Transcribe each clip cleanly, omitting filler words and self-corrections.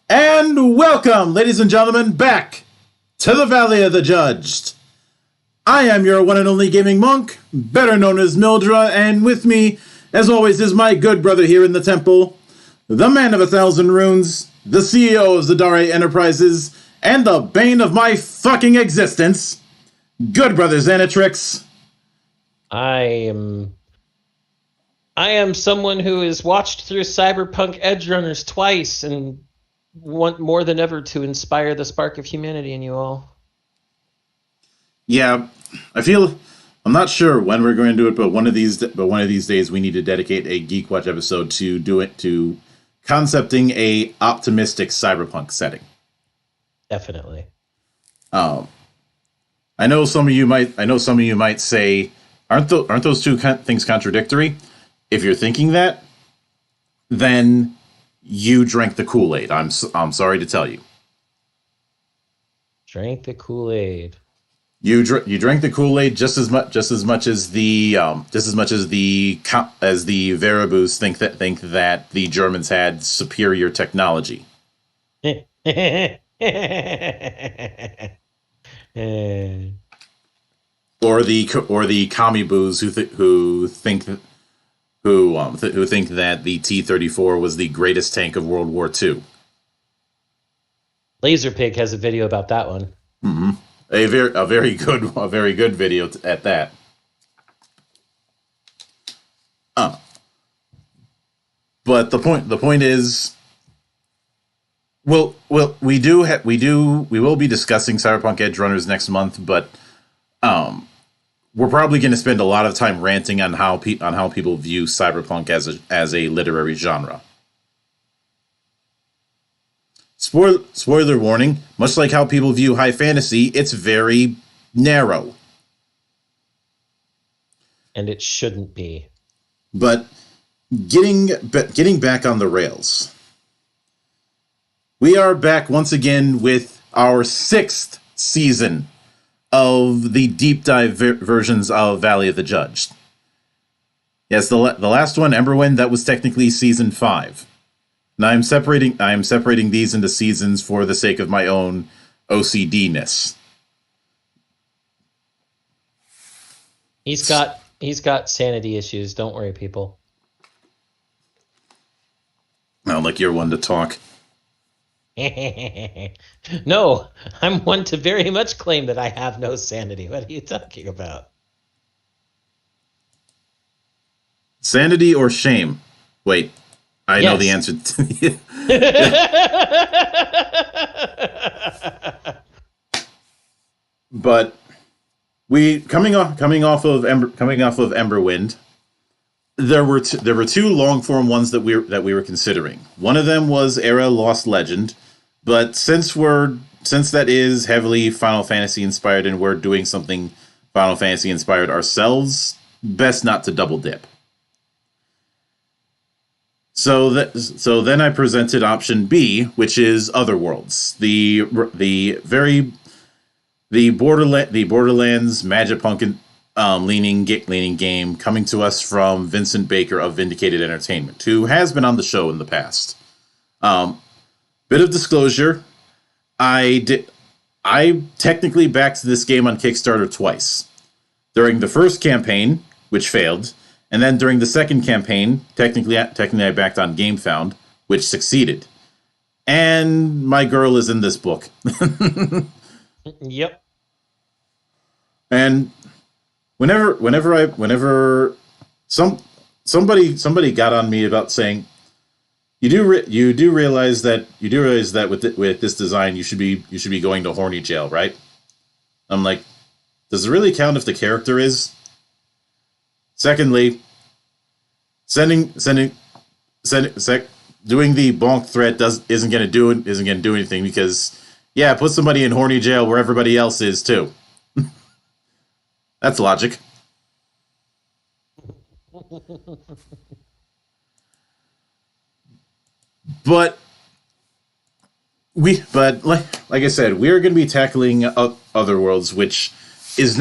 And welcome, ladies and gentlemen, back to the Valley of the Judged. I am your one and only gaming monk, better known as Mildra, and with me, as always, is my good brother here in the temple, the man of 1,000 runes, the CEO of Zadare Enterprises, and the bane of my fucking existence, good brother Xanatrix. I am someone who has watched through Cyberpunk Edgerunners twice and want more than ever to inspire the spark of humanity in you all. Yeah, I'm not sure when we're going to do it, but one of these days we need to dedicate a Geek Watch episode to concepting a optimistic cyberpunk setting. Definitely. I know some of you might say, aren't those two things contradictory? If you're thinking that, then you drank the Kool-Aid. I'm sorry to tell you. Drank the Kool-Aid. You drank the Kool-Aid just as much as the Verabus think that the Germans had superior technology. Or the Commie-boos who think that the T-34 was the greatest tank of World War II. Laserpig has a video about that one. Mm-hmm. a very good video at that. But the point is, we will be discussing Cyberpunk Edge Runners next month, but we're probably going to spend a lot of time ranting on how people view cyberpunk as a literary genre. Spoiler warning, much like how people view high fantasy, it's very narrow. And it shouldn't be. But getting back on the rails. We are back once again with our 6th season of the deep dive versions of Valley of the Judged. Yes, the last one, Emberwind, that was technically season 5. Now I am separating these into seasons for the sake of my own OCD-ness. He's got sanity issues. Don't worry, people. Not like you're one to talk. No, I'm one to very much claim that I have no sanity. What are you talking about? Sanity or shame? Wait, I know the answer. But coming off of Emberwind, there were two long form ones that we were considering. One of them was Era Lost Legend, but since that is heavily Final Fantasy inspired and we're doing something Final Fantasy inspired ourselves, best not to double dip. So then I presented option B, which is Otherworlds, the Borderlands Magipunk leaning game coming to us from Vincent Baker of Vindicated Entertainment, who has been on the show in the past. Bit of disclosure, I technically backed this game on Kickstarter twice. During the first campaign, which failed, and then during the second campaign, technically I backed on GameFound, which succeeded. And my girl is in this book. Yep. And whenever somebody got on me about saying, you do realize that with this design you should be going to horny jail, right? I'm like, does it really count if the character is? Secondly, doing the bonk threat isn't going to do anything, because put somebody in horny jail where everybody else is too. That's logic. But like I said, we're going to be tackling Otherworlds, which is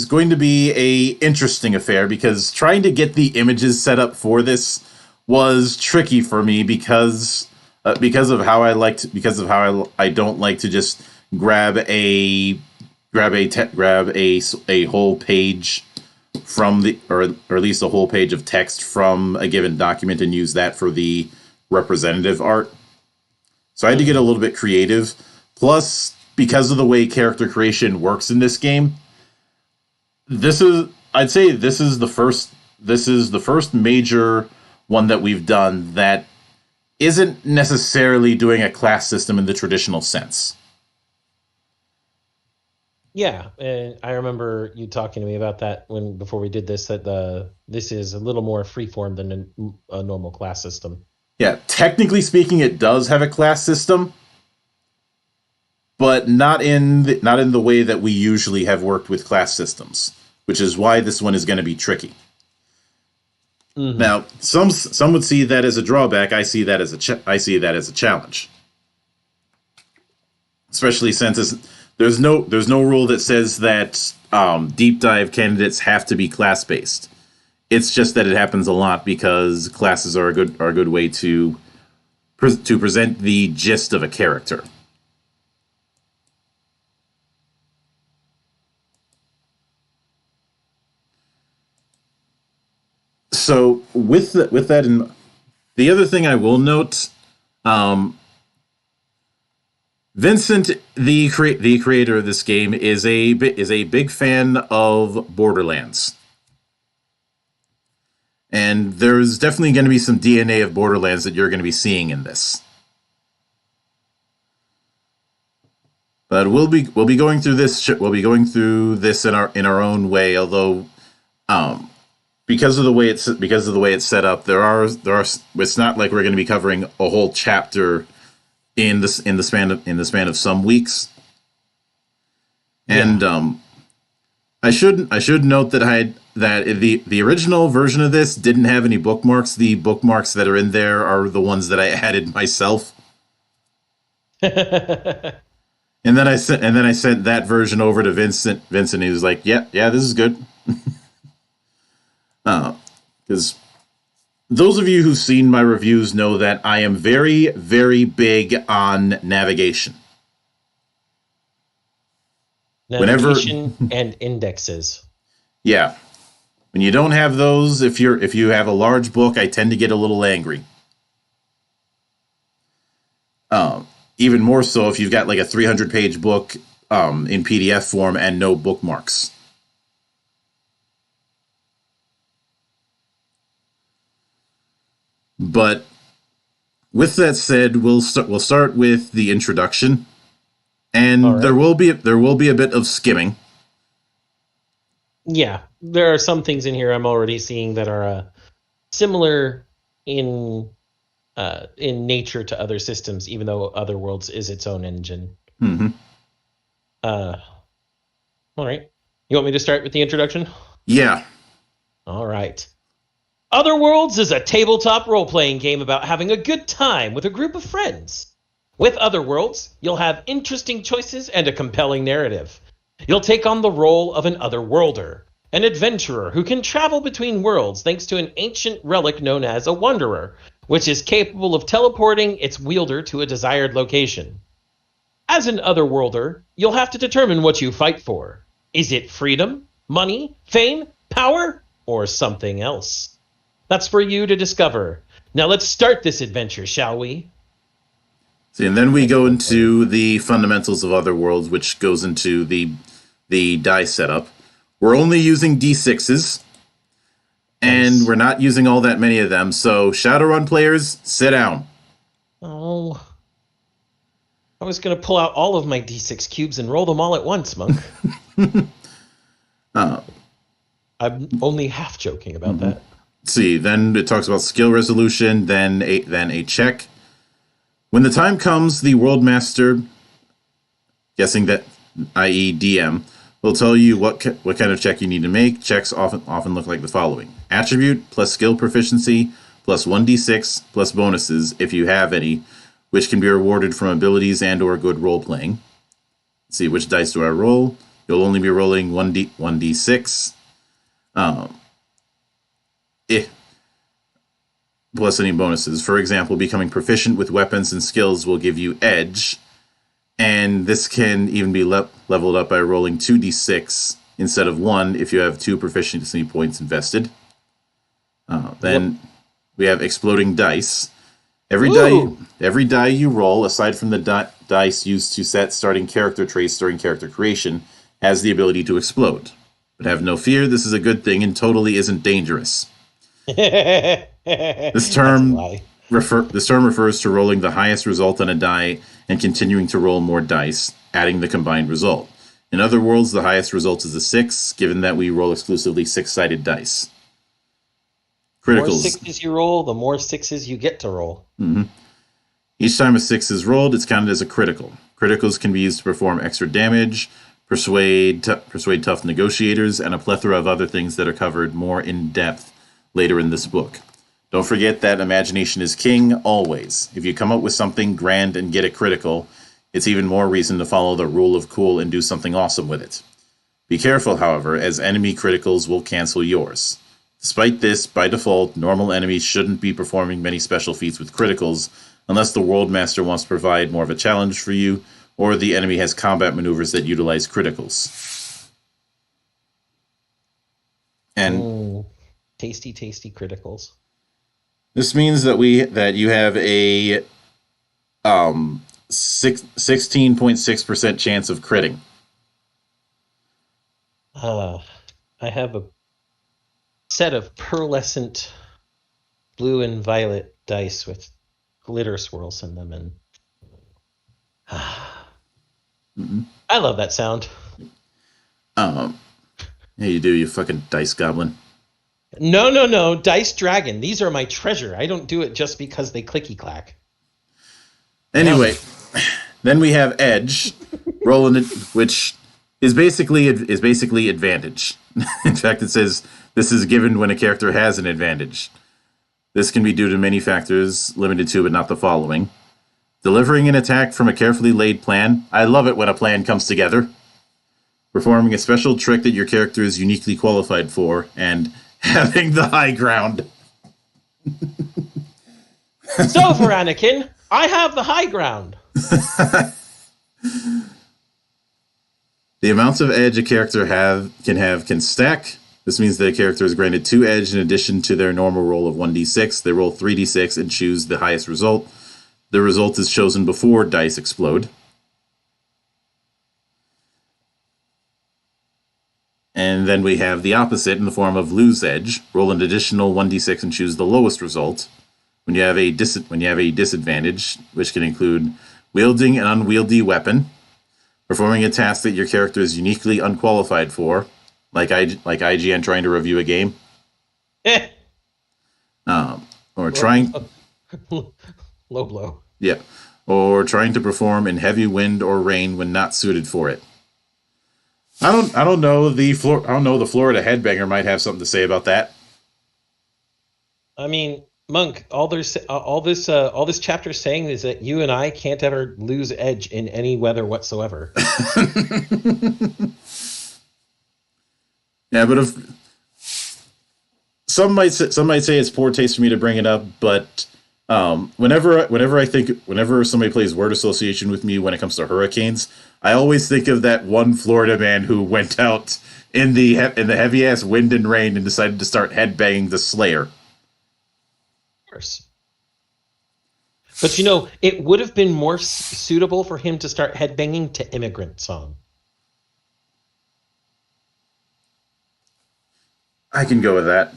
going to be a interesting affair, because trying to get the images set up for this was tricky for me because of how I don't like to just grab a whole page from or at least a whole page of text from a given document and use that for the representative art. So I had to get a little bit creative. Plus, because of the way character creation works in this game, I'd say this is the first major one that we've done that isn't necessarily doing a class system in the traditional sense. Yeah, and I remember you talking to me about that before we did this, that this is a little more freeform than a normal class system. Yeah, technically speaking, it does have a class system, but not in the way that we usually have worked with class systems, which is why this one is going to be tricky. Mm-hmm. Now, some would see that as a drawback. I see that as a challenge, especially since there's no rule that says that deep dive candidates have to be class based. It's just that it happens a lot because classes are a good way to present the gist of a character. So with that in the other thing I will note, Vincent, the creator of this game, is a big fan of Borderlands, and there's definitely going to be some DNA of Borderlands that you're going to be seeing in this. But we'll be going through this. We'll be going through this in our own way. Although, because of the way it's set up, there are. It's not like we're going to be covering a whole chapter in the span of some weeks. And I should note that the original version of this didn't have any bookmarks. The bookmarks that are in there are the ones that I added myself. And then I sent that version over to Vincent. Vincent, he was like, "Yeah, this is good." Because those of you who've seen my reviews know that I am very, very big on navigation. Navigation and indexes. Yeah. When you don't have those, if you have a large book, I tend to get a little angry. Even more so if you've got like a 300-page book in PDF form and no bookmarks. But with that said, we'll start with the introduction, and right. there will be a bit of skimming. Yeah, there are some things in here I'm already seeing that are similar in nature to other systems, even though Otherworlds is its own engine. Mm-hmm. All right. You want me to start with the introduction? Yeah. All right. Otherworlds is a tabletop role-playing game about having a good time with a group of friends. With Otherworlds, you'll have interesting choices and a compelling narrative. You'll take on the role of an Otherworlder, an adventurer who can travel between worlds thanks to an ancient relic known as a Wanderer, which is capable of teleporting its wielder to a desired location. As an Otherworlder, you'll have to determine what you fight for. Is it freedom, money, fame, power, or something else? That's for you to discover. Now let's start this adventure, shall we? See, and then we go into the fundamentals of Otherworlds, which goes into the die setup. We're only using D6s, and we're not using all that many of them, so Shadowrun players, sit down. Oh, I was going to pull out all of my D6 cubes and roll them all at once, Monk. I'm only half joking about that. See, then it talks about skill resolution, then a check. When the time comes, the World Master, guessing that, i.e. DM, will tell you what kind of check you need to make. Checks often look like the following: attribute plus skill proficiency plus 1d6 plus bonuses if you have any, which can be rewarded from abilities and or good role playing. Let's see, which dice do I roll? You'll only be rolling 1d6. Plus any bonuses. For example, becoming proficient with weapons and skills will give you edge, and this can even be leveled up by rolling 2d6 instead of 1 if you have 2 proficiency points invested. Then we have exploding dice. Every die you roll, aside from the dice used to set starting character traits during character creation, has the ability to explode. But have no fear, this is a good thing and totally isn't dangerous. This term refers to rolling the highest result on a die and continuing to roll more dice, adding the combined result. In Otherworlds, the highest result is a 6, given that we roll exclusively 6-sided dice. Criticals. The more 6s you roll, the more 6s you get to roll. Mm-hmm. Each time a 6 is rolled, it's counted as a critical. Criticals can be used to perform extra damage, persuade tough negotiators, and a plethora of other things that are covered more in depth later in this book. Don't forget that imagination is king, always. If you come up with something grand and get a critical, it's even more reason to follow the rule of cool and do something awesome with it. Be careful, however, as enemy criticals will cancel yours. Despite this, by default, normal enemies shouldn't be performing many special feats with criticals unless the World Master wants to provide more of a challenge for you, or the enemy has combat maneuvers that utilize criticals. And tasty criticals. This means that you have a 16.6% chance of critting. I have a set of pearlescent blue and violet dice with glitter swirls in them, and I love that sound. Yeah, you do, you fucking dice goblin. No, dice dragon. These are my treasure. I don't do it just because they clicky clack. Anyway, then we have edge, rolling it, which is basically advantage. In fact, it says this is given when a character has an advantage. This can be due to many factors, limited to but not the following: delivering an attack from a carefully laid plan. I love it when a plan comes together. Performing a special trick that your character is uniquely qualified for, and having the high ground. So for Anakin, I have the high ground. The amounts of edge a character can stack. This means that a character is granted 2 edge in addition to their normal roll of 1d6. They roll 3d6 and choose the highest result. The result is chosen before dice explode. And then we have the opposite in the form of lose edge. Roll an additional 1d6 and choose the lowest result. When you have a disadvantage, which can include wielding an unwieldy weapon, performing a task that your character is uniquely unqualified for, like IGN trying to review a game, or trying low blow. Yeah, or trying to perform in heavy wind or rain when not suited for it. I don't know. The Florida Headbanger might have something to say about that. I mean, Monk, all this chapter is saying is that you and I can't ever lose edge in any weather whatsoever. Yeah, but if some might say it's poor taste for me to bring it up, but whenever somebody plays word association with me when it comes to hurricanes, I always think of that one Florida man who went out in the heavy ass wind and rain and decided to start headbanging the Slayer. Of course. But it would have been more suitable for him to start headbanging to Immigrant Song. I can go with that.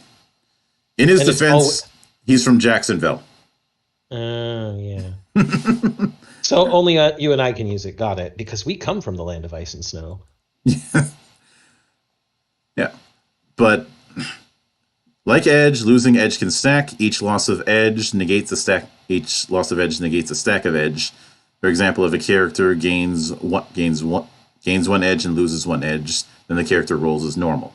In his defense, he's from Jacksonville. Yeah. So only you and I can use it. Got it. Because we come from the land of ice and snow. Yeah. But like edge, losing edge can stack. Each loss of edge negates a stack of edge. For example, if a character gains one edge and loses 1 edge, then the character rolls as normal.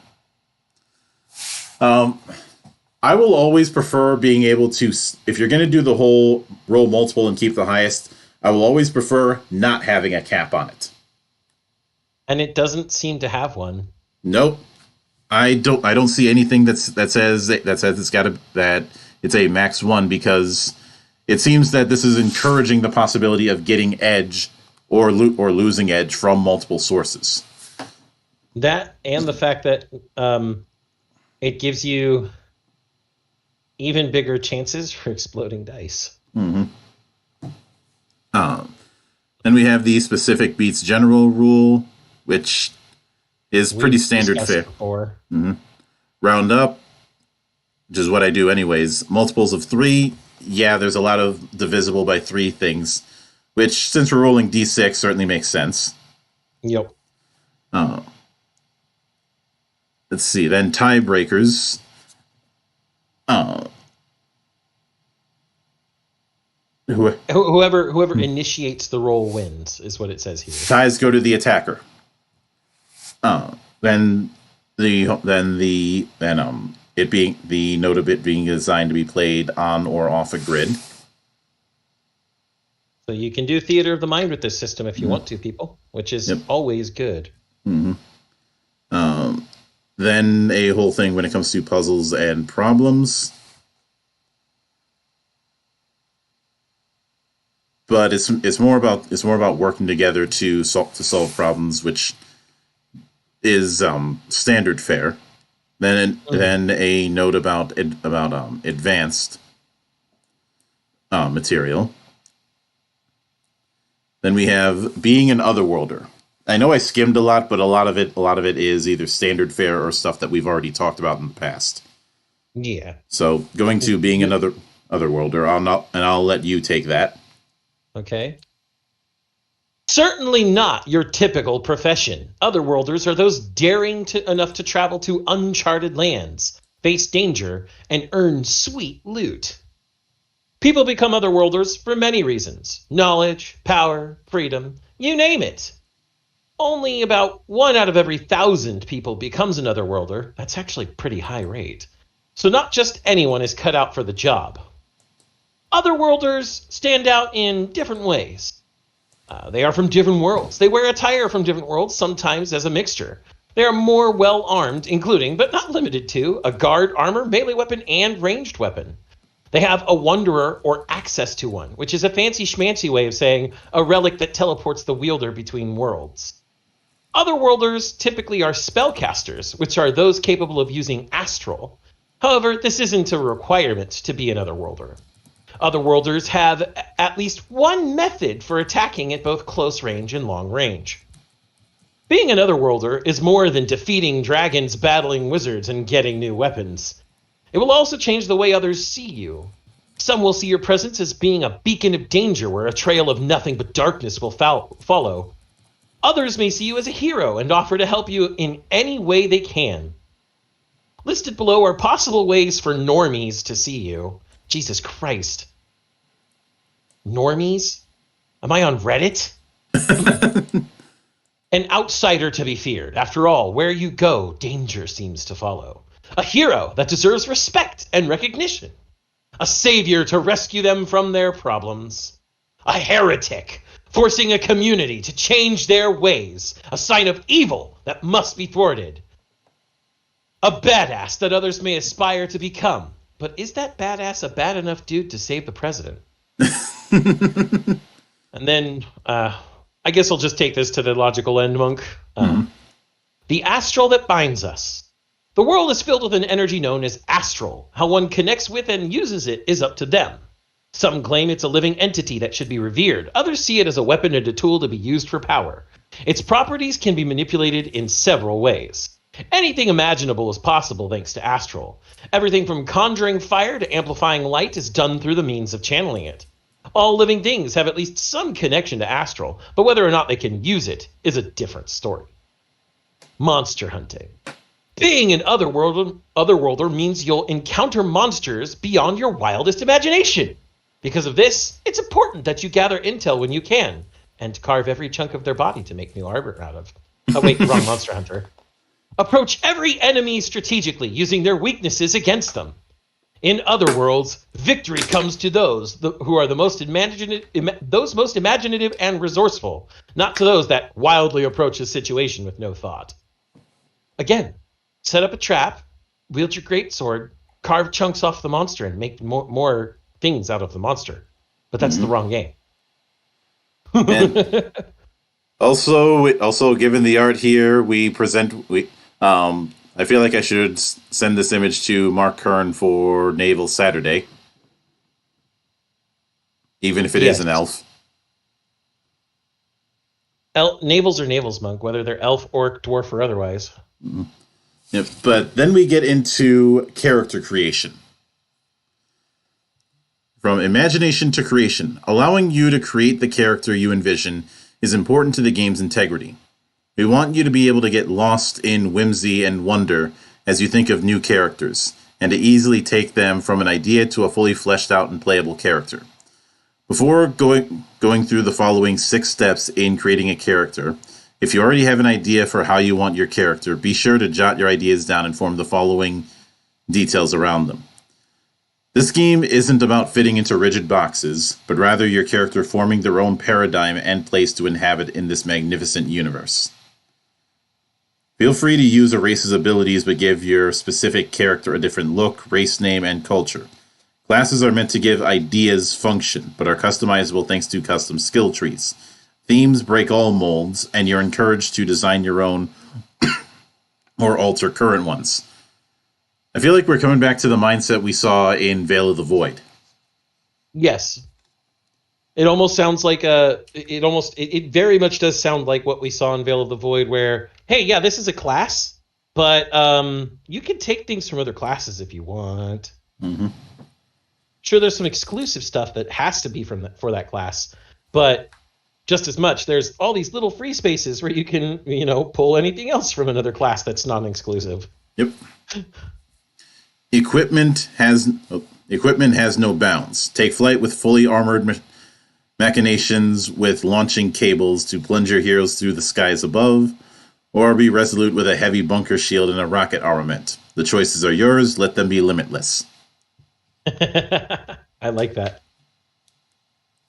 I will always prefer being able to, if you're going to do the whole roll multiple and keep the highest, I will always prefer not having a cap on it. And it doesn't seem to have one. Nope. I don't see anything that says that it's a max 1, because it seems that this is encouraging the possibility of getting edge or losing edge from multiple sources. That and the fact that it gives you even bigger chances for exploding dice. Mm-hmm. Then we have the specific beats general rule, which is pretty standard fare. Mm-hmm. Round up, which is what I do anyways. Multiples of 3, yeah, there's a lot of divisible by 3 things, which, since we're rolling d6, certainly makes sense. Yep. Let's see, then tiebreakers. Whoever initiates the roll wins, is what it says here. Ties go to the attacker. Then it being the note of it being designed to be played on or off a grid. So you can do theater of the mind with this system if you want to, people, which is always good. Mm-hmm. Then a whole thing when it comes to puzzles and problems. But it's more about working together to solve problems, which is standard fare. Then a note about advanced material. Then we have being an Otherworlder. I know I skimmed a lot, but a lot of it is either standard fare or stuff that we've already talked about in the past. Yeah. So going to being another Otherworlder, I'll let you take that. Okay. Certainly not your typical profession. Otherworlders are those daring enough to travel to uncharted lands, face danger, and earn sweet loot. People become Otherworlders for many reasons. Knowledge, power, freedom, you name it. Only about 1 out of every 1,000 people becomes an Otherworlder. That's actually a pretty high rate. So not just anyone is cut out for the job. Otherworlders stand out in different ways. They are from different worlds. They wear attire from different worlds, sometimes as a mixture. They are more well-armed, including, but not limited to, a guard, armor, melee weapon, and ranged weapon. They have a wanderer or access to one, which is a fancy schmancy way of saying a relic that teleports the wielder between worlds. Otherworlders typically are spellcasters, which are those capable of using astral. However, this isn't a requirement to be an Otherworlder. Otherworlders have at least one method for attacking at both close range and long range. Being an Otherworlder is more than defeating dragons, battling wizards, and getting new weapons. It will also change the way others see you. Some will see your presence as being a beacon of danger where a trail of nothing but darkness will follow. Others may see you as a hero and offer to help you in any way they can. Listed below are possible ways for normies to see you. Jesus Christ. Normies? Am I on Reddit? An outsider to be feared. After all, where you go, danger seems to follow. A hero that deserves respect and recognition. A savior to rescue them from their problems. A heretic, forcing a community to change their ways. A sign of evil that must be thwarted. A badass that others may aspire to become. But is that badass a bad enough dude to save the president? And then, I guess I'll just take this to the logical end, Monk. The astral that binds us. The world is filled with an energy known as astral. How one connects with and uses it is up to them. Some claim it's a living entity that should be revered. Others see it as a weapon and a tool to be used for power. Its properties can be manipulated in several ways. Anything imaginable is possible thanks to astral. Everything from conjuring fire to amplifying light is done through the means of channeling it. All living things have at least some connection to astral, but whether or not they can use it is a different story. Monster hunting. Being an Otherworlder means you'll encounter monsters beyond your wildest imagination. Because of this, it's important that you gather intel when you can, and carve every chunk of their body to make new armor out of. Oh wait, wrong Monster Hunter. Approach every enemy strategically, using their weaknesses against them. In Otherworlds, victory comes to those who are the most imaginative and resourceful, not to those that wildly approach a situation with no thought. Again, set up a trap, wield your greatsword, carve chunks off the monster, and make more things out of the monster. But that's the wrong game. And also, given the art here, I feel like I should send this image to Mark Kern for Naval Saturday. Even if it is an elf. Navals are navals, Monk, whether they're elf, orc, dwarf, or otherwise. Mm-hmm. Yep, but then we get into character creation. From imagination to creation, allowing you to create the character you envision is important to the game's integrity. We want you to be able to get lost in whimsy and wonder as you think of new characters, and to easily take them from an idea to a fully fleshed out and playable character. Before going through the following 6 steps in creating a character, if you already have an idea for how you want your character, be sure to jot your ideas down and form the following details around them. This game isn't about fitting into rigid boxes, but rather your character forming their own paradigm and place to inhabit in this magnificent universe. Feel free to use a race's abilities, but give your specific character a different look, race name, and culture. Classes are meant to give ideas function, but are customizable thanks to custom skill trees. Themes break all molds, and you're encouraged to design your own or alter current ones. I feel like we're coming back to the mindset we saw in Veil of the Void. Yes. It almost sounds like it very much does sound like what we saw in Veil of the Void, where, hey, yeah, this is a class, but you can take things from other classes if you want. Mm-hmm. Sure, there's some exclusive stuff that has to be for that class, but just as much, there's all these little free spaces where you can, pull anything else from another class that's non-exclusive. Yep. Equipment has no bounds. Take flight with fully armored machinations with launching cables to plunge your heroes through the skies above, or be resolute with a heavy bunker shield and a rocket armament. The choices are yours. Let them be limitless. I like that.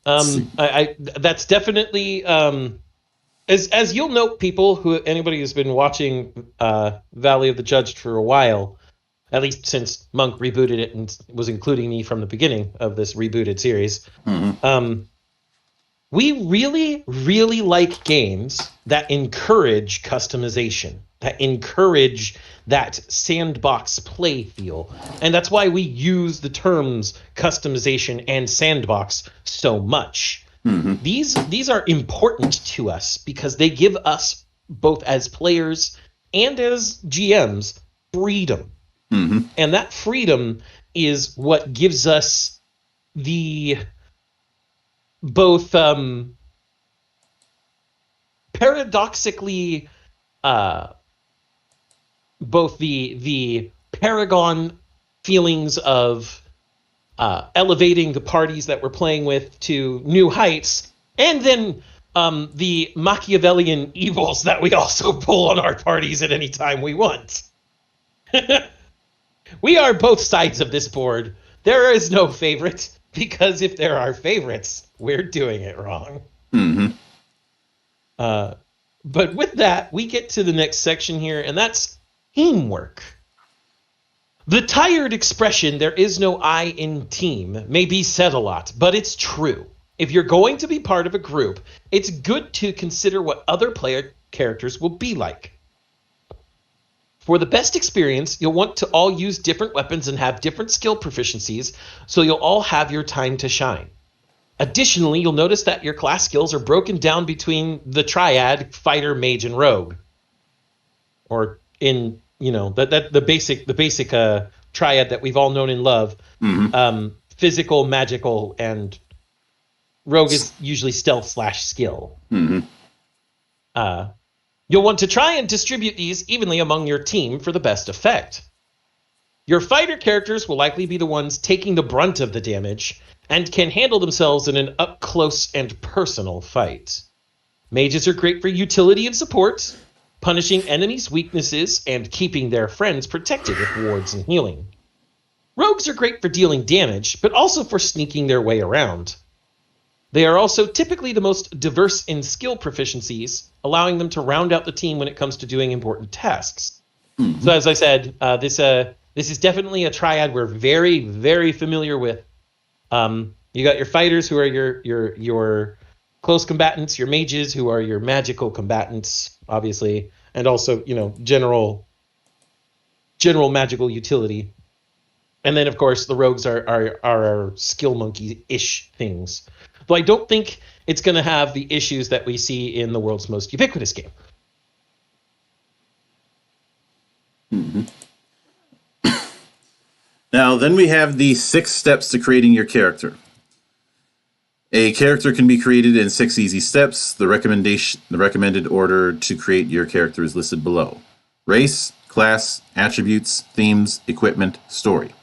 That's definitely as you'll note, anybody who's been watching Valley of the Judged for a while, at least since Monk rebooted it and was including me from the beginning of this rebooted series. Mm-hmm. We really, really like games that encourage customization, that encourage that sandbox play feel. And that's why we use the terms customization and sandbox so much. Mm-hmm. These are important to us because they give us, both as players and as GMs, freedom. Mm-hmm. And that freedom is what gives us the both paradoxically both the paragon feelings of elevating the parties that we're playing with to new heights, and then the Machiavellian evils that we also pull on our parties at any time we want. We are both sides of this board. There is no favorite, because if there are favorites, we're doing it wrong. Mm-hmm. But with that, we get to the next section here, and that's teamwork. The tired expression, "there is no I in team," may be said a lot, but it's true. If you're going to be part of a group, it's good to consider what other player characters will be like. For the best experience, you'll want to all use different weapons and have different skill proficiencies, so you'll all have your time to shine. Additionally, you'll notice that your class skills are broken down between the triad, fighter, mage, and rogue. Or in, the basic triad that we've all known and love. Mm-hmm. Physical, magical, and rogue is usually stealth/skill. Mm-hmm. You'll want to try and distribute these evenly among your team for the best effect. Your fighter characters will likely be the ones taking the brunt of the damage and can handle themselves in an up-close and personal fight. Mages are great for utility and support, punishing enemies' weaknesses and keeping their friends protected with wards and healing. Rogues are great for dealing damage, but also for sneaking their way around. They are also typically the most diverse in skill proficiencies, allowing them to round out the team when it comes to doing important tasks. Mm-hmm. So as I said, this is definitely a triad we're very, very familiar with. You got your fighters, who are your close combatants, your mages, who are your magical combatants, obviously, and also, general magical utility. And then, of course, the rogues are our skill monkey-ish things. Though I don't think it's going to have the issues that we see in the world's most ubiquitous game. Mm-hmm. Now, then we have the 6 steps to creating your character. A character can be created in 6 easy steps. The recommended order to create your character is listed below: race, class, attributes, themes, equipment, story.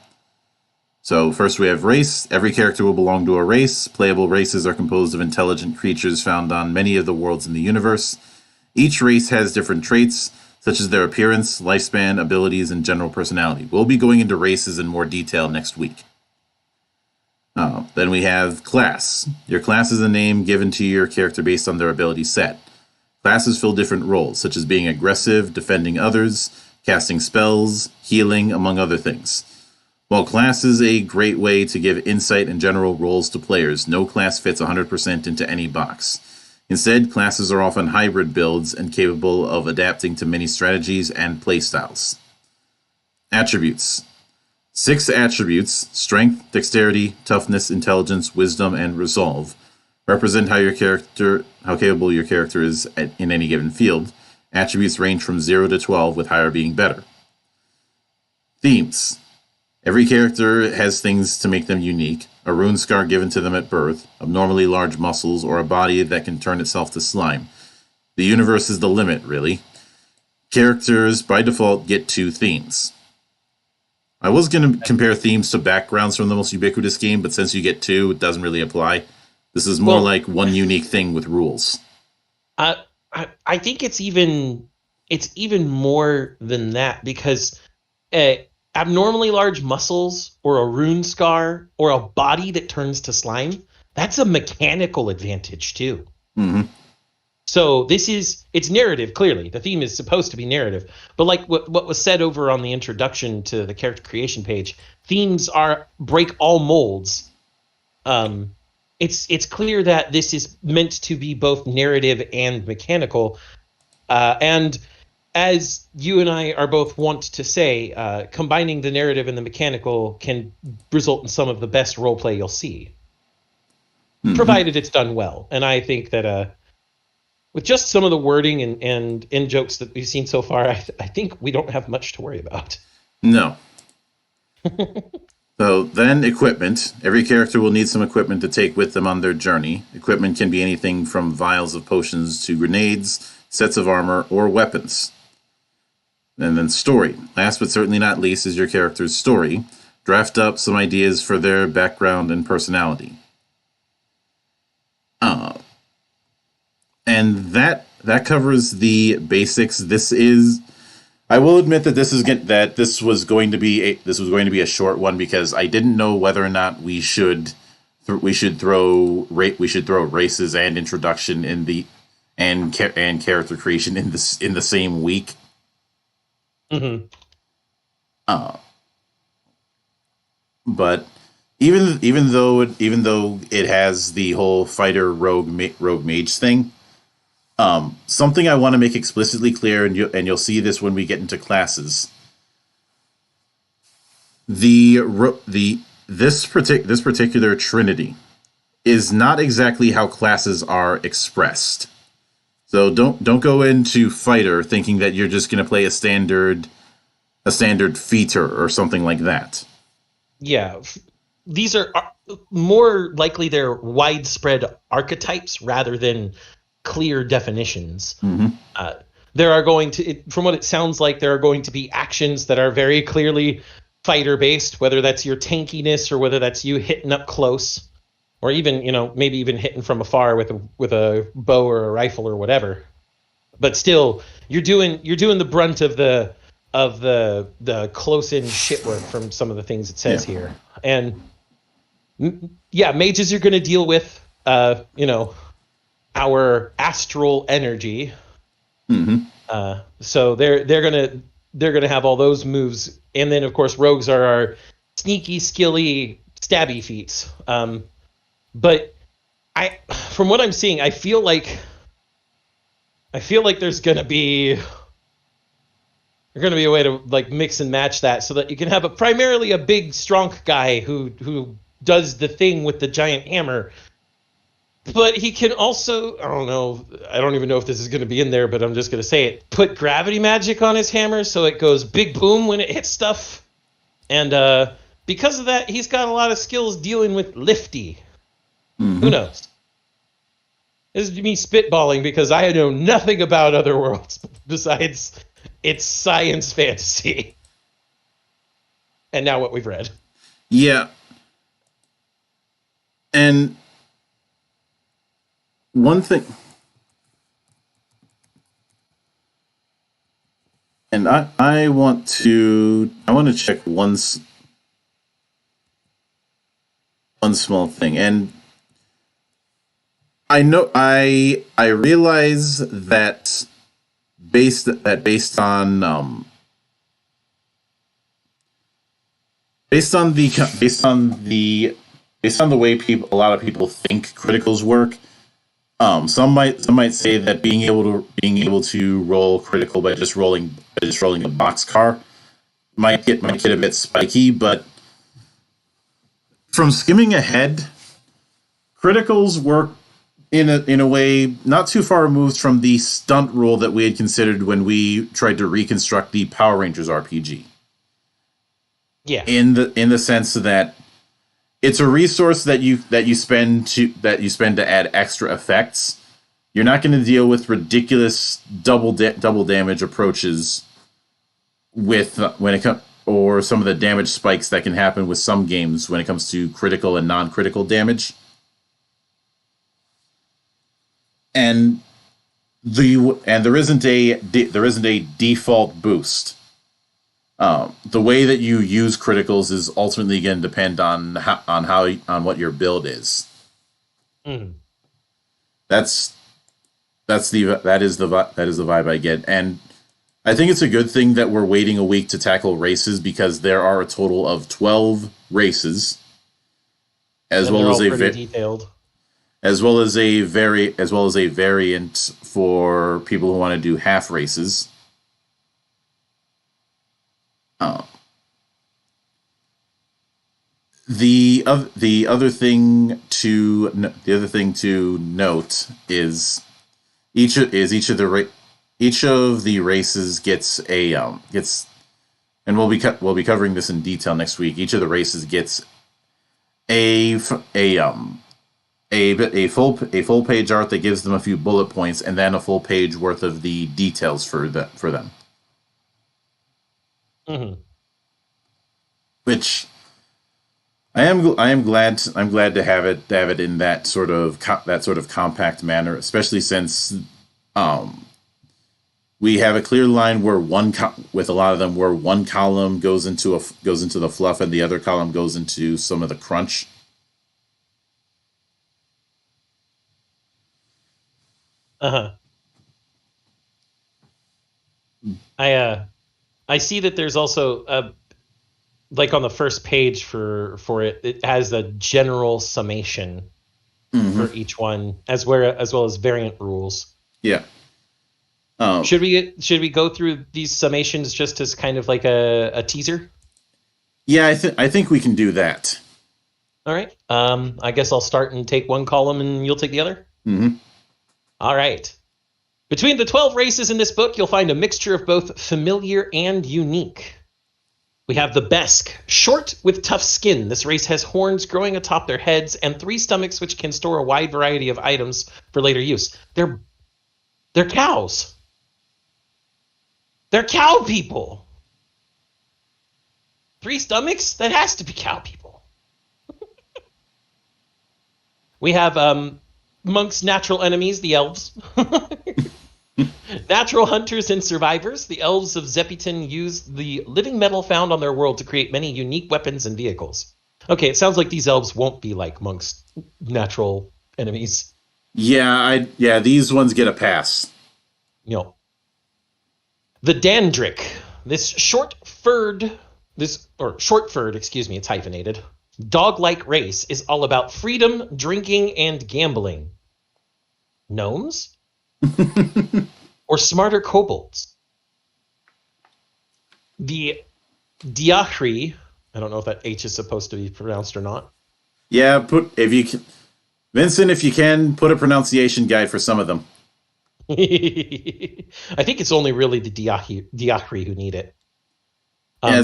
So first we have race. Every character will belong to a race. Playable races are composed of intelligent creatures found on many of the worlds in the universe. Each race has different traits, such as their appearance, lifespan, abilities, and general personality. We'll be going into races in more detail next week. Then we have class. Your class is a name given to your character based on their ability set. Classes fill different roles, such as being aggressive, defending others, casting spells, healing, among other things. While class is a great way to give insight and general roles to players, no class fits 100% into any box. Instead, classes are often hybrid builds and capable of adapting to many strategies and playstyles. Attributes. 6 attributes: strength, dexterity, toughness, intelligence, wisdom, and resolve, represent how capable your character is in any given field. Attributes range from 0 to 12, with higher being better. Themes. Every character has things to make them unique. A rune scar given to them at birth, abnormally large muscles, or a body that can turn itself to slime. The universe is the limit, really. Characters, by default, get 2 themes. I was going to compare themes to backgrounds from the most ubiquitous game, but since you get 2, it doesn't really apply. This is more like one unique thing with rules. I think it's even more than that, because abnormally large muscles or a rune scar or a body that turns to slime, that's a mechanical advantage too. Mm-hmm. So it's narrative, clearly. The theme is supposed to be narrative. But like what was said over on the introduction to the character creation page, themes break all molds. It's clear that this is meant to be both narrative and mechanical. And as you and I are both wont to say, combining the narrative and the mechanical can result in some of the best roleplay you'll see, provided it's done well. And I think that with just some of the wording and in-jokes that we've seen so far, I think we don't have much to worry about. No. So then equipment. Every character will need some equipment to take with them on their journey. Equipment can be anything from vials of potions to grenades, sets of armor, or weapons. And then story. Last but certainly not least is your character's story. Draft up some ideas for their background and personality. And that covers the basics. I will admit that this was going to be a short one, because I didn't know whether or not we should throw races and introduction and character creation in the same week. Mm-hmm. But even though it has the whole fighter rogue mage thing, something I want to make explicitly clear, and you'll see this when we get into classes. This particular trinity is not exactly how classes are expressed. So don't go into fighter thinking that you're just going to play a standard feature or something like that. Yeah, these are more likely they're widespread archetypes rather than clear definitions. Mm-hmm. There are going to, from what it sounds like, there are going to be actions that are very clearly fighter based, whether that's your tankiness or whether that's you hitting up close, or even, maybe even hitting from afar with a bow or a rifle or whatever. But still, you're doing the brunt of the close in shit work from some of the things it says here. And mages you're going to deal with, our astral energy. Mm-hmm. So they're gonna have all those moves, and then of course rogues are our sneaky, skilly, stabby feats. But from what I'm seeing, I feel like there's gonna be a way to like mix and match that, so that you can have primarily a big, strong guy who does the thing with the giant hammer. But he can also, I don't even know if this is going to be in there, but I'm just going to say it, put gravity magic on his hammer so it goes big boom when it hits stuff. And because of that, he's got a lot of skills dealing with lifty. Mm-hmm. Who knows? This is me spitballing because I know nothing about Otherworlds besides it's science fantasy. And now what we've read. Yeah. And one thing, and I want to check one small thing, and I know I realize that based on the way a lot of people think criticals work. Some might say that being able to roll critical by just rolling a boxcar might get a bit spiky, but from skimming ahead, criticals work in a way not too far removed from the stunt rule that we had considered when we tried to reconstruct the Power Rangers RPG. Yeah. In the sense that it's a resource that you spend to add extra effects. You're not going to deal with ridiculous double damage approaches with when it comes, or some of the damage spikes that can happen with some games when it comes to critical and non-critical damage. And there isn't a default boost. The way that you use criticals is ultimately going to depend on what your build is. Mm. That is the vibe I get, and I think it's a good thing that we're waiting a week to tackle races, because there are a total of 12 races, as well as detailed. As well as a variant for people who want to do half races. The other thing to note is each of the races gets and we'll be covering this in detail next week. Each of the races gets a full page art that gives them a few bullet points, and then a full page worth of the details for them. Mm-hmm. Which I am glad to have it in that sort of compact manner, especially since we have a clear line where with a lot of them where one column goes into the fluff and the other column goes into some of the crunch. I see that there's also like on the first page for it, it has a general summation for each one, as well as variant rules. Yeah. Should we go through these summations just as kind of like a teaser? Yeah, I think we can do that. All right. I guess I'll start and take one column, and you'll take the other. Mm-hmm. All right. Between the 12 races in this book, you'll find a mixture of both familiar and unique. We have the Besk, short with tough skin. This race has horns growing atop their heads and 3 stomachs, which can store a wide variety of items for later use. They're cows. They're cow people. 3 stomachs? That has to be cow people. We have Monk's natural enemies, the Elves. Natural hunters and survivors. The Elves of Zepiton use the living metal found on their world to create many unique weapons and vehicles. Okay, it sounds like these elves won't be like Monk's natural enemies. Yeah, these ones get a pass. The Dandrick. This short-furred, it's hyphenated, dog-like race is all about freedom, drinking, and gambling. Gnomes? Or smarter kobolds? The Diachri, I don't know if that H is supposed to be pronounced or not. Yeah, Vincent, if you can, put a pronunciation guide for some of them. I think it's only really the Diachri who need it. Yeah,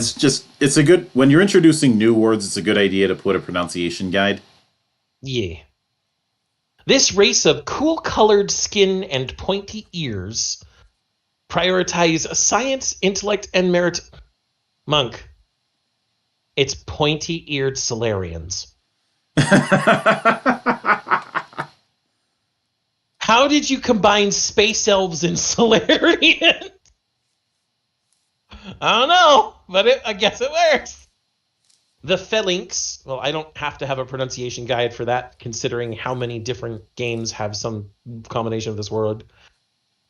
it's a good, when you're introducing new words, it's a good idea to put a pronunciation guide. Yeah. This race of cool-colored skin and pointy ears prioritize science, intellect, and merit. Monk, it's pointy-eared Solarians. How did you combine space elves and Solarians? I don't know, but I guess it works. The Phalanx, well, I don't have to have a pronunciation guide for that, considering how many different games have some combination of this word.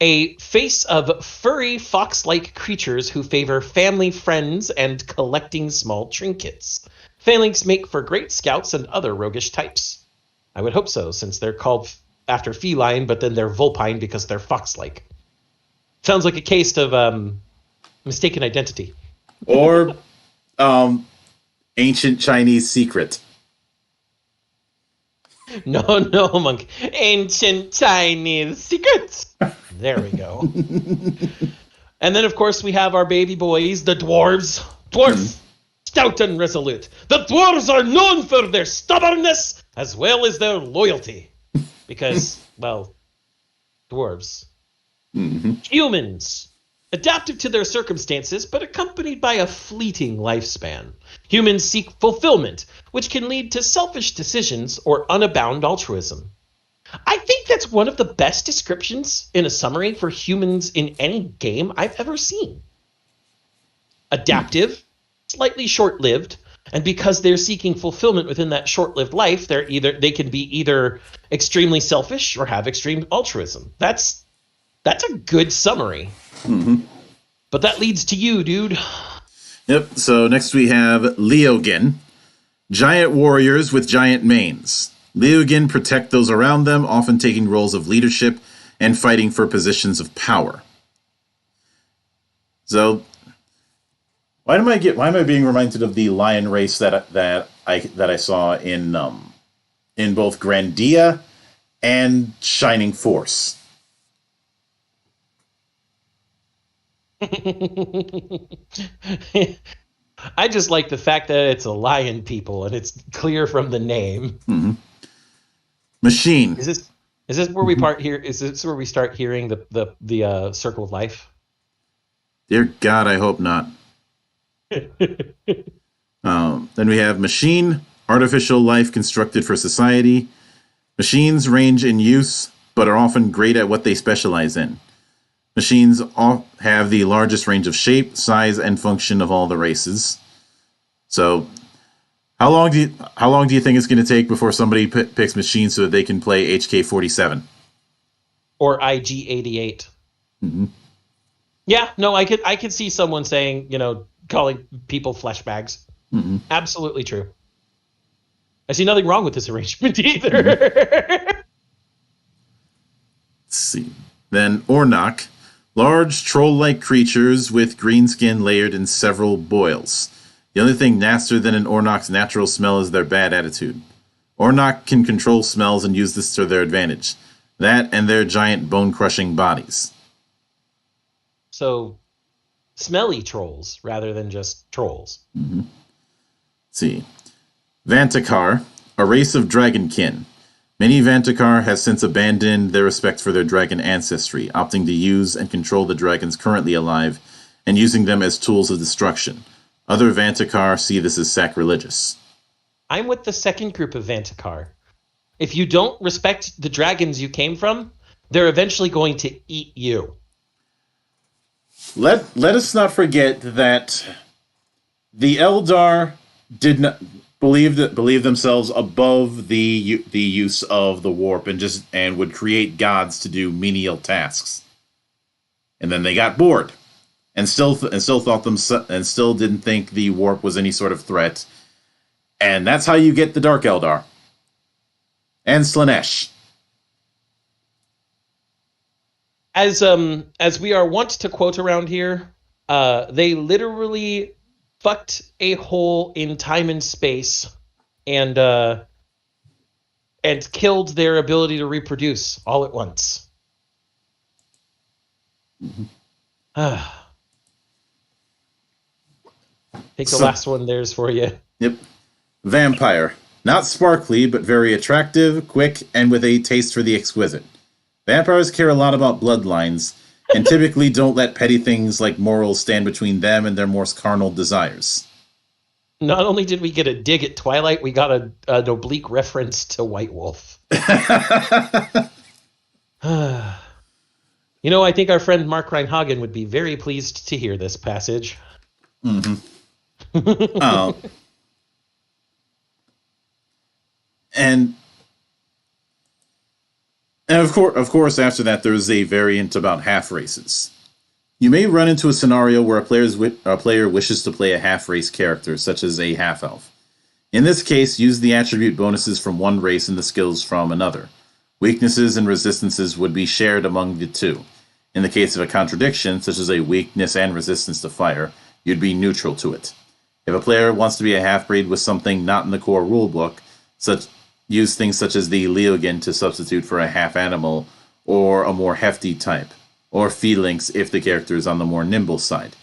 A face of furry fox-like creatures who favor family friends and collecting small trinkets. Phalanx make for great scouts and other roguish types. I would hope so, since they're called after feline, but then they're vulpine because they're fox-like. Sounds like a case of mistaken identity. Or ancient Chinese secret. No, monk. Ancient Chinese secrets. There we go. And then, of course, we have our baby boys, the dwarves. Dwarf, stout and resolute. The dwarves are known for their stubbornness as well as their loyalty. Because, well, dwarves. Humans, adaptive to their circumstances, but accompanied by a fleeting lifespan. Humans seek fulfillment, which can lead to selfish decisions or unabound altruism. I think that's one of the best descriptions in a summary for humans in any game I've ever seen. Adaptive, slightly short-lived, and because they're seeking fulfillment within that short-lived life, they can be either extremely selfish or have extreme altruism. That's a good summary. But that leads to you, dude. Yep, so next we have Leogin. Giant warriors with giant manes. Leogin protect those around them, often taking roles of leadership and fighting for positions of power. So, why am I being reminded of the lion race that I saw in both Grandia and Shining Force? I just like the fact that it's a lion people and it's clear from the name. Machine. Is this where we part here? Is this where we start hearing the circle of life? Dear God, I hope not. Then we have machine, artificial life constructed for society. Machines range in use, but are often great at what they specialize in. Machines have the largest range of shape, size, and function of all the races. So, how long do you think it's going to take before somebody picks machine so that they can play HK-47 or IG-88? Yeah, no, I could see someone saying, calling people flesh bags. Absolutely true. I see nothing wrong with this arrangement either. Let's see. Then Ornok. Large, troll-like creatures with green skin layered in several boils. The only thing nastier than an Ornok's natural smell is their bad attitude. Ornok can control smells and use this to their advantage. That and their giant bone-crushing bodies. So, smelly trolls rather than just trolls. Let's see. Vantakar, a race of dragonkin. Many Vantakar have since abandoned their respect for their dragon ancestry, opting to use and control the dragons currently alive and using them as tools of destruction. Other Vantakar see this as sacrilegious. I'm with the second group of Vantakar. If you don't respect the dragons you came from, they're eventually going to eat you. Let us not forget that the Eldar did not believe themselves above the use of the warp and would create gods to do menial tasks. And then they got bored and still didn't think the warp was any sort of threat. And that's how you get the Dark Eldar and Slaanesh. As we are wont to quote around here, they literally fucked a hole in time and space and killed their ability to reproduce all at once. Take the last one there's for you. Yep. Vampire. Not sparkly, but very attractive, quick, and with a taste for the exquisite. Vampires care a lot about bloodlines, and typically don't let petty things like morals stand between them and their more carnal desires. Not only did we get a dig at Twilight, we got an oblique reference to White Wolf. I think our friend Mark Reinhagen would be very pleased to hear this passage. Oh. And of course, after that, there is a variant about half races. You may run into a scenario where a player wishes to play a half-race character, such as a half-elf. In this case, use the attribute bonuses from one race and the skills from another. Weaknesses and resistances would be shared among the two. In the case of a contradiction, such as a weakness and resistance to fire, you'd be neutral to it. If a player wants to be a half-breed with something not in the core rulebook, such use things such as the Leogan to substitute for a half animal or a more hefty type, or Phalanx if the character is on the more nimble side.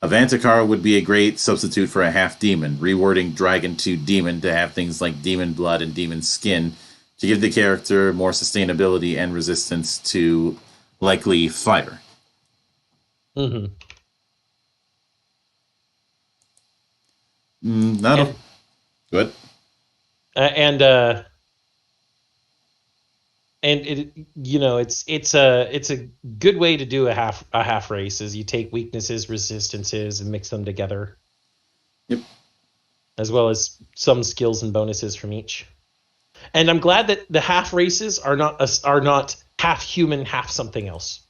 Avantikar would be a great substitute for a half demon, rewording dragon to demon to have things like demon blood and demon skin to give the character more sustainability and resistance to likely fire. Mm-hmm. Good. And it, it's a good way to do a half race is you take weaknesses, resistances, and mix them together. Yep. As well as some skills and bonuses from each. And I'm glad that the half races are not half human, half something else.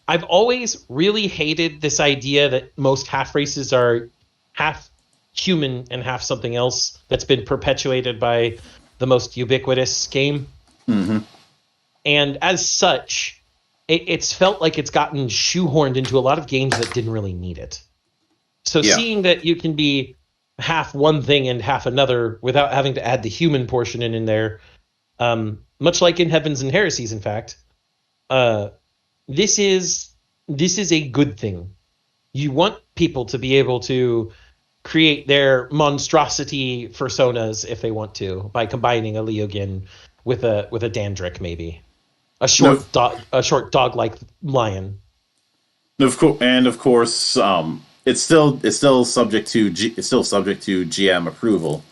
I've always really hated this idea that most half races are half human and half something else. That's been perpetuated by the most ubiquitous game. Mm-hmm. And as such, it's felt like it's gotten shoehorned into a lot of games that didn't really need it. So seeing that you can be half one thing and half another without having to add the human portion in there, much like in Heavens and Heresies, in fact, this is a good thing. You want people to be able to create their monstrosity personas if they want to by combining a Leogan with a Dandrick, maybe a short dog-like lion. Of course, it's still subject to GM approval,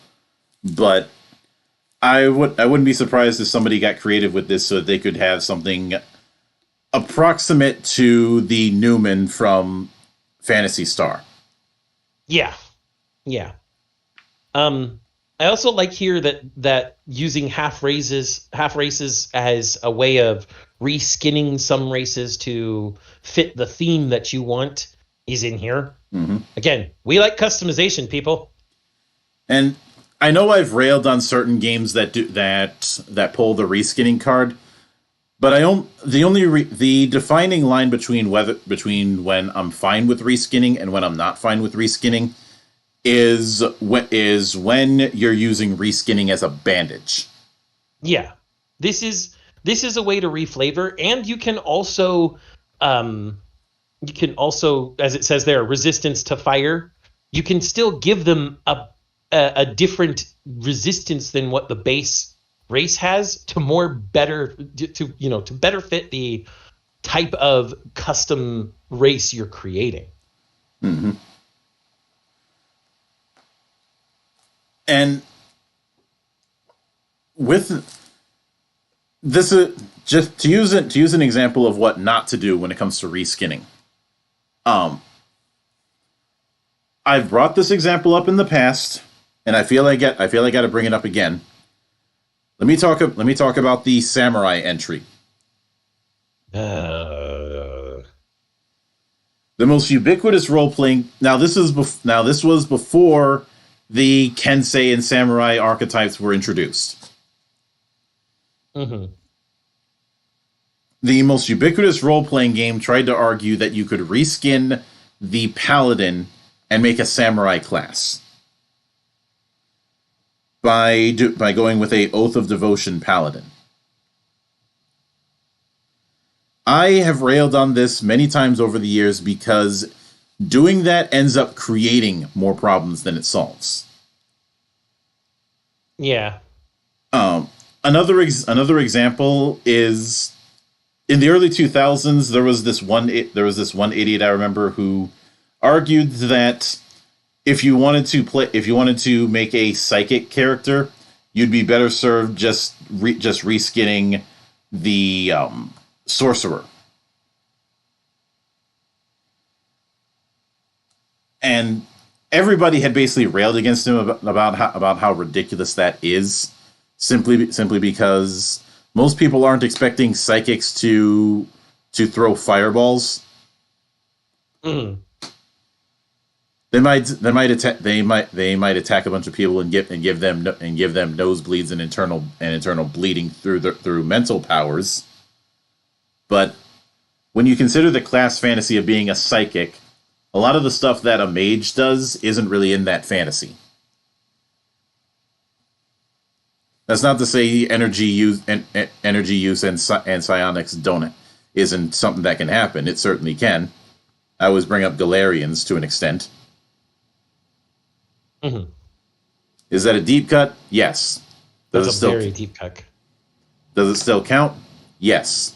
but I wouldn't be surprised if somebody got creative with this so that they could have something approximate to the Newman from Phantasy Star. Yeah. I also like here that using half races as a way of reskinning some races to fit the theme that you want is in here. Mm-hmm. Again, we like customization, people. And I know I've railed on certain games that pull the reskinning card, but the defining line between when I'm fine with reskinning and when I'm not fine with reskinning is when you're using reskinning as a bandage. Yeah, this is a way to reflavor, and you can also, as it says there, resistance to fire. You can still give them a different resistance than what the base race has to better fit the type of custom race you're creating. Mm-hmm. And with this, just to use an example of what not to do when it comes to reskinning. I've brought this example up in the past, and I feel I got to bring it up again. Let me talk about the samurai entry. The most ubiquitous role playing. Now this was before the Kensei and samurai archetypes were introduced. Mm-hmm. The most ubiquitous role-playing game tried to argue that you could reskin the paladin and make a samurai class by going with a Oath of Devotion paladin. I have railed on this many times over the years because doing that ends up creating more problems than it solves. Yeah. Another example is in the early 2000s. There was this one idiot I remember who argued that if you wanted to make a psychic character, you'd be better served just reskinning the sorcerer. And everybody had basically railed against him about how ridiculous that is, simply because most people aren't expecting psychics to throw fireballs. Mm. They might attack a bunch of people and give them nosebleeds and internal bleeding through mental powers. But when you consider the class fantasy of being a psychic, a lot of the stuff that a mage does isn't really in that fantasy. That's not to say energy use and psionics isn't something that can happen. It certainly can. I always bring up Galarians to an extent. Mm-hmm. Is that a deep cut? Yes. That's a very deep cut. Does it still count? Yes.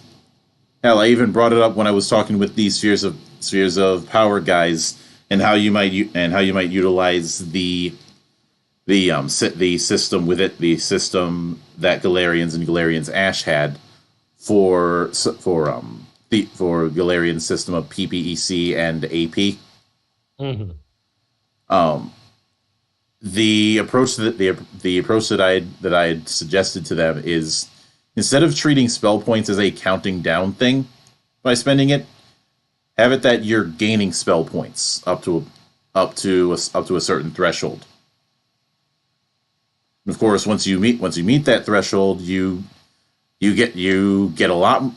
Hell, I even brought it up when I was talking with these spheres of power guys, and how you might utilize the system with it, the system that Galarians and Galarians Ash had for Galarian's system of PPEC and AP. Mm-hmm. The approach that I had suggested to them is, instead of treating spell points as a counting down thing by spending it, have it that you're gaining spell points up to a certain threshold. And of course, once you meet that threshold, you get a lot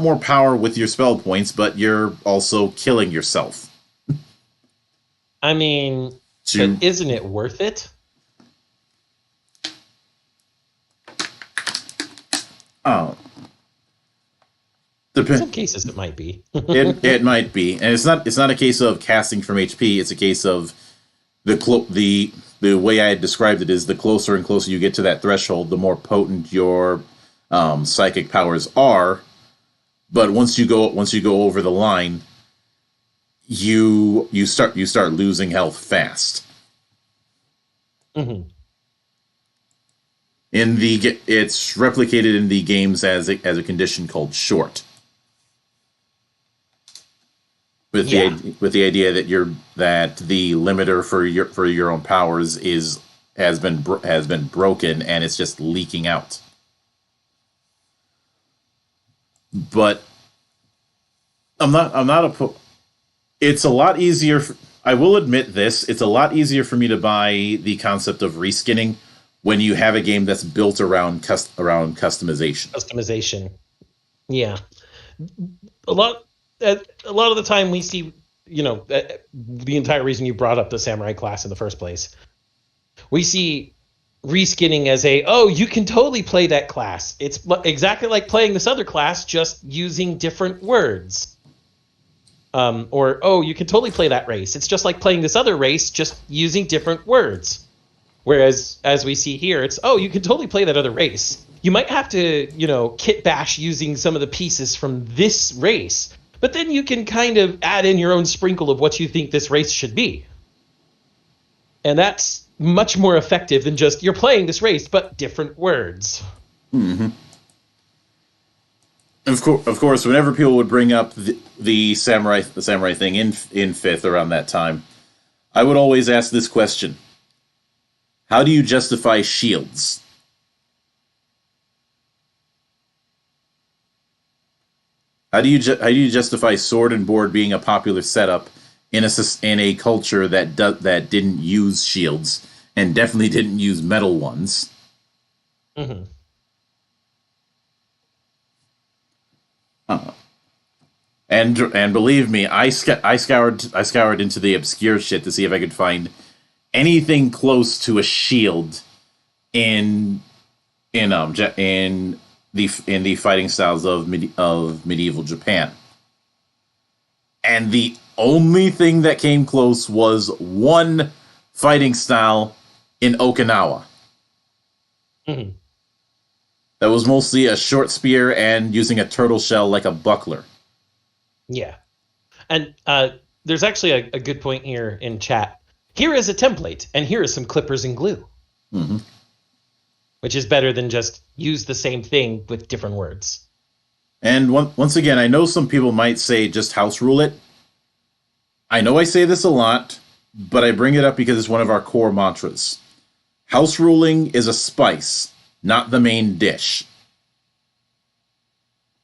more power with your spell points, but you're also killing yourself. I mean, but isn't it worth it? Oh. In some cases, it might be. it might be, and it's not a case of casting from HP. It's a case of the way I had described it is, the closer and closer you get to that threshold, the more potent your psychic powers are. But once you go over the line, you start losing health fast. Mm-hmm. It's replicated in the games as a condition called short. With the idea that the limiter for your own powers has been broken, and it's just leaking out. But it's a lot easier. I will admit this. It's a lot easier for me to buy the concept of reskinning when you have a game that's built around customization. Customization. Yeah. A lot of the time we see, the entire reason you brought up the samurai class in the first place, we see reskinning as you can totally play that class. It's exactly like playing this other class, just using different words. You can totally play that race. It's just like playing this other race, just using different words. Whereas, as we see here, it's, you can totally play that other race. You might have to, kit bash using some of the pieces from this race, but then you can kind of add in your own sprinkle of what you think this race should be. And that's much more effective than just, you're playing this race, but different words. Mm-hmm. Of course, whenever people would bring up the samurai thing in 5th around that time, I would always ask this question: how do you justify shields? How do you justify sword and board being a popular setup in a culture that didn't use shields and definitely didn't use metal ones? Mm-hmm. And believe me, I scoured into the obscure shit to see if I could find anything close to a shield in the fighting styles of medieval Japan. And the only thing that came close was one fighting style in Okinawa. Mm-hmm. That was mostly a short spear and using a turtle shell like a buckler. Yeah. And there's actually a good point here in chat. Here is a template, and here is some clippers and glue. Mm-hmm. Which is better than just use the same thing with different words. And once again, I know some people might say just house rule it. I know I say this a lot, but I bring it up because it's one of our core mantras. House ruling is a spice, not the main dish.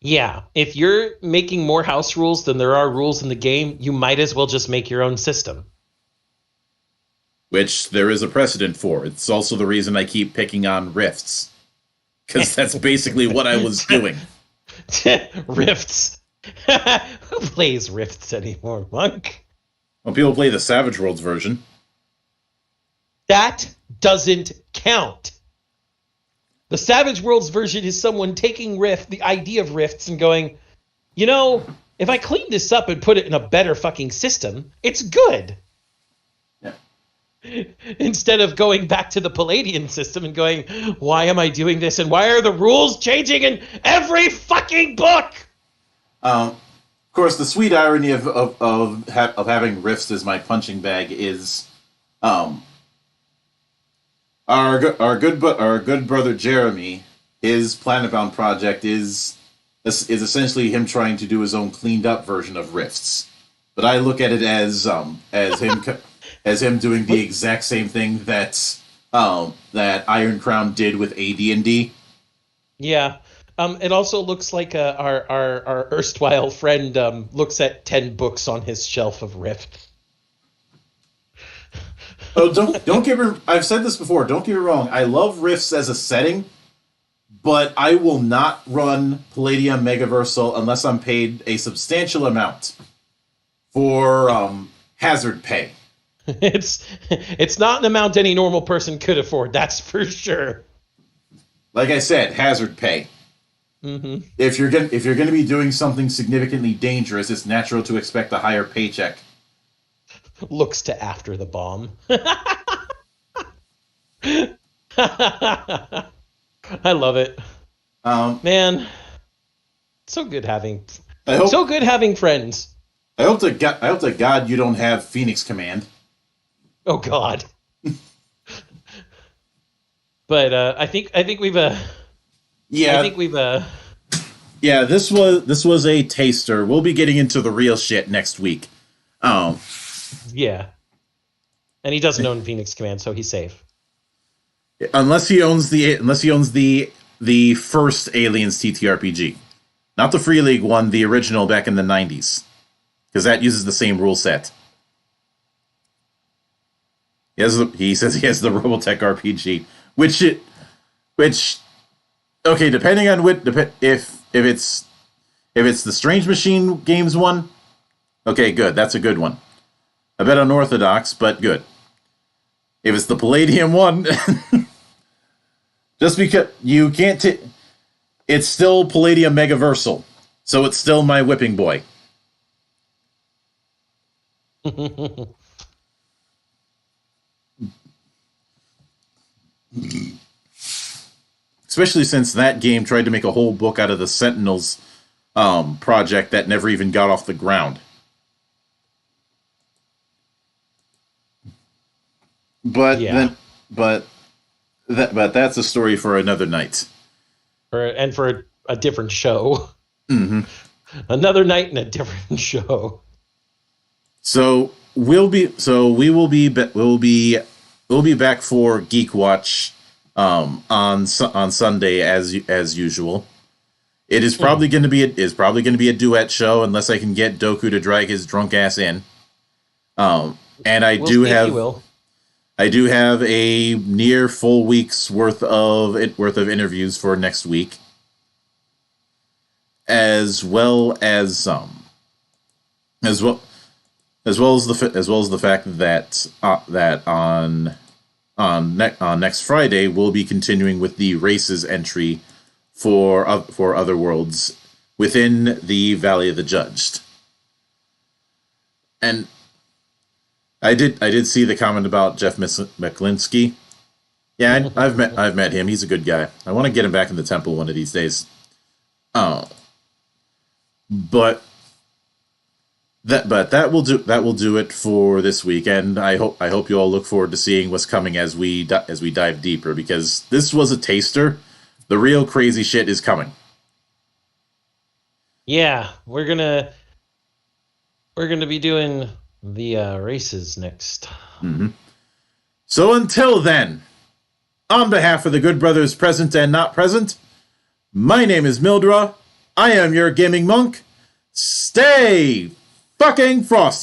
Yeah, if you're making more house rules than there are rules in the game, you might as well just make your own system. Which there is a precedent for. It's also the reason I keep picking on rifts. Because that's basically what I was doing. Rifts. Who plays Rifts anymore, Monk? Well, people play the Savage Worlds version. That doesn't count. The Savage Worlds version is someone taking the idea of rifts and going, you know, if I clean this up and put it in a better fucking system, it's good. Yeah. Instead of going back to the Palladian system and going, why am I doing this? And why are the rules changing in every fucking book? Of course, the sweet irony of having rifts as my punching bag is, our good brother Jeremy, his Planetbound project is essentially him trying to do his own cleaned up version of rifts. But I look at it as him doing the exact same thing that Iron Crown did with AD&D. Yeah. It also looks like our erstwhile friend looks at 10 books on his shelf of Rift. Oh, don't get me. I've said this before. Don't get me wrong. I love Rifts as a setting, but I will not run Palladium Megaversal unless I'm paid a substantial amount for hazard pay. It's not an amount any normal person could afford. That's for sure. Like I said, hazard pay. Mm-hmm. If you're gonna be doing something significantly dangerous, it's natural to expect a higher paycheck. Looks to after the bomb. I love it. Man, so good having friends. I hope to God you don't have Phoenix Command. Oh God. But I think we've Yeah, this was a taster. We'll be getting into the real shit next week. Yeah. And he doesn't own Phoenix Command, so he's safe. Unless he owns the first Aliens TTRPG. Not the Free League one, the original back in the 90s. Because that uses the same rule set. He says he has the Robotech RPG. Which okay, depending on if it's the Strange Machine Games one, okay, good, that's a good one. A bit unorthodox, but good. If it's the Palladium one, just because you can't, it's still Palladium Megaversal, so it's still my whipping boy. Especially since that game tried to make a whole book out of the Sentinels project that never even got off the ground. But yeah. But that's a story for another night. For a different show. Mm-hmm. Another night and a different show. So we will be back for Geek Watch on Sunday as usual. It is probably going to be a duet show unless I can get Doku to drag his drunk ass in. And I do have a near full week's worth of interviews for next week, as well as the fact that on next Friday we'll be continuing with the races entry for Otherworlds within the Valley of the Judged. And I did see the comment about Jeff Meklinski. Yeah, I've met him. He's a good guy. I want to get him back in the temple one of these days. But that will do it for this week, and I hope you all look forward to seeing what's coming as we dive deeper, because this was a taster. The real crazy shit is coming. Yeah, we're gonna be doing the races next. Mm-hmm. So until then, on behalf of the good brothers present and not present, my name is Mildra. I am your gaming monk. Stay fucking frosty.